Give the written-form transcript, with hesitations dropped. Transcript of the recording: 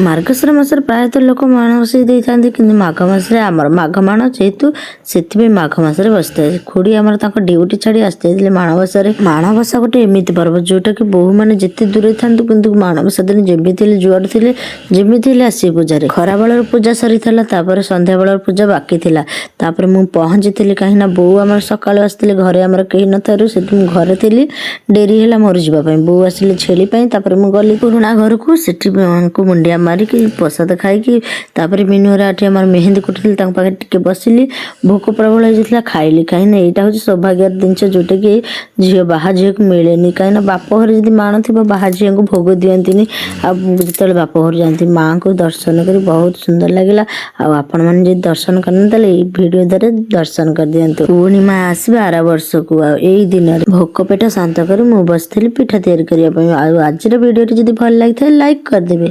ମାର୍ଗଶିର ମାସରେ ପ୍ରାୟତଃ ଲୋକ ମାଣ ବସେଇ ଦେଇଥାନ୍ତି, କିନ୍ତୁ ମାଘ ମାସରେ ଆମର ମାଘ ମାଣ ଯେହେତୁ ସେଥିପାଇଁ ମାଘ ମାସରେ ବସିଥାଏ। ଖୁଡ଼ି ଆମର ତାଙ୍କ ଡ୍ୟୁଟି ଛାଡ଼ି ଆସିଯାଇଥିଲେ ମାଣବସାରେ। ମାଣବସା ଗୋଟେ ଏମିତି ପର୍ବ ଯୋଉଟାକି ବୋହୂମାନେ ଯେତେ ଦୂରରେ ଥାନ୍ତୁ କିନ୍ତୁ ମାଣବସା ଦିନ ଯେମିତି ହେଲେ ଯୁଆଡ଼େ ଥିଲେ ଯେମିତି ହେଲେ ଆସିବେ ପୂଜାରେ। ଖରାବେଳର ପୂଜା ସରିଥିଲା, ତାପରେ ସନ୍ଧ୍ୟାବେଳର ପୂଜା ବାକି ଥିଲା। ତାପରେ ମୁଁ ପହଞ୍ଚିଥିଲି, କାହିଁକିନା ବୋଉ ଆମର ସକାଳୁ ଆସିଥିଲେ, ଘରେ ଆମର କେହି ନଥିବାରୁ ସେଠି ମୁଁ ଘରେ ଥିଲି। ଡେରି ହେଲା ମୋର ଯିବା ପାଇଁ। ବୋଉ ଆସିଲେ ଛେଳି ପାଇଁ, ତାପରେ ମୁଁ ଗଲି ପୁରୁଣା ଘରକୁ। ସେଠି ମାଙ୍କୁ ମୁଣ୍ଡିଆ ମାରିକି ପ୍ରସାଦ ଖାଇକି ତାପରେ ମିନୁରା ଏଠି ଆମର ମେହେନ୍ଦି କୁଟୁଥିଲି, ତାଙ୍କ ପାଖରେ ଟିକେ ବସିଲି। ଭୋକ ପ୍ରବଳ ହେଇଯାଇଥିଲା, ଖାଇଲି। କାହିଁକିନା ଏଇଟା ହେଉଛି ସୌଭାଗ୍ୟର ଜିନିଷ ଯୋଉଟାକି ବାହା ଝିଅକୁ ମିଳେନି। କାହିଁକିନା ବାପ ଘରେ ଯଦି ମାଣ ଥିବ ବାହା ଝିଅଙ୍କୁ ଭୋଗ ଦିଅନ୍ତିନି। ଆଉ ଯେତେବେଳେ ବାପ ଘରୁ ଯାଆନ୍ତି ମାଙ୍କୁ ଦର୍ଶନ କରି ବହୁତ ସୁନ୍ଦର ଲାଗିଲା। ଆଉ ଆପଣମାନେ ଯଦି ଦର୍ଶନ କରିନାହାନ୍ତି ତାହେଲେ ଏଇ ଭିଡ଼ିଓ ଦ୍ୱାରା ଦର୍ଶନ କରିଦିଅନ୍ତୁ। ପୁଣି ମା ଆସିବେ ଆର ବର୍ଷକୁ। ଆଉ ଏଇ ଦିନରେ ଭୋକ ପେଟ ଶାନ୍ତ କରି ମୁଁ ବସିଥିଲି ପିଠା ତିଆରି କରିବା ପାଇଁ। ଆଉ ଆଜିର ଭିଡ଼ିଓଟି ଯଦି ଭଲ ଲାଗିଥାଏ ଲାଇକ୍ କରିଦେବେ।